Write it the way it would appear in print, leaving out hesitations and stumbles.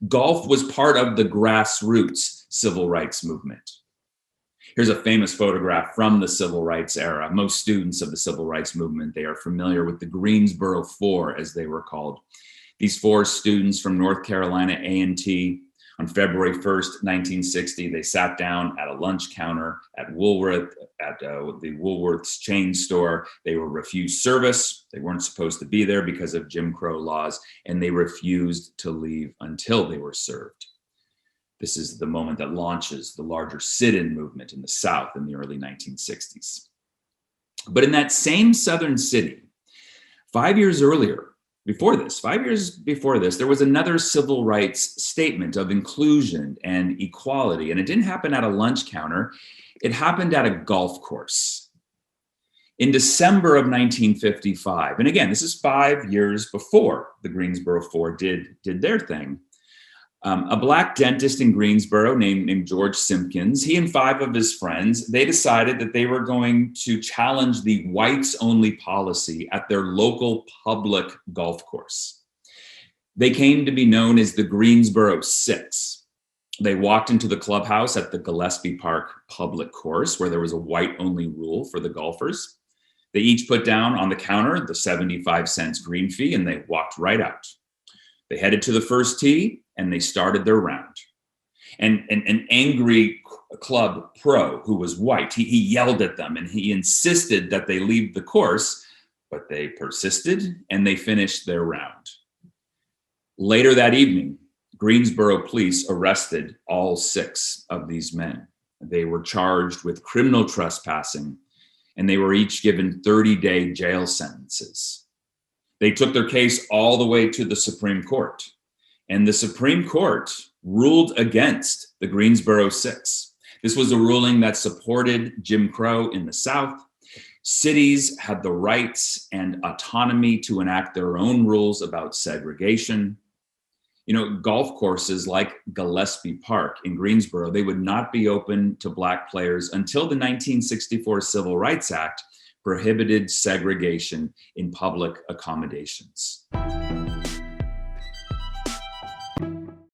Golf was part of the grassroots civil rights movement. Here's a famous photograph from the civil rights era. Most students of the civil rights movement, they are familiar with the Greensboro Four, as they were called. These four students from North Carolina A&T, on February 1st, 1960, they sat down at a lunch counter at Woolworth, at the Woolworth's chain store. They were refused service. They weren't supposed to be there because of Jim Crow laws, and they refused to leave until they were served. This is the moment that launches the larger sit-in movement in the South in the early 1960s. But in that same southern city, 5 years earlier, 5 years before this, there was another civil rights statement of inclusion and equality. And it didn't happen at a lunch counter. It happened at a golf course in December of 1955. And again, this is 5 years before the Greensboro Four did their thing. A Black dentist in Greensboro named George Simpkins, he and five of his friends, they decided that they were going to challenge the whites-only policy at their local public golf course. They came to be known as the Greensboro Six. They walked into the clubhouse at the Gillespie Park public course, where there was a white-only rule for the golfers. They each put down on the counter the 75 cents green fee, and they walked right out. They headed to the first tee, and they started their round. And an angry club pro who was white, he yelled at them, and he insisted that they leave the course, but they persisted, and they finished their round. Later that evening, Greensboro police arrested all six of these men. They were charged with criminal trespassing, and they were each given 30-day jail sentences. They took their case all the way to the Supreme Court. And the Supreme Court ruled against the Greensboro Six. This was a ruling that supported Jim Crow in the South. Cities had the rights and autonomy to enact their own rules about segregation. You know, golf courses like Gillespie Park in Greensboro, they would not be open to Black players until the 1964 Civil Rights Act prohibited segregation in public accommodations.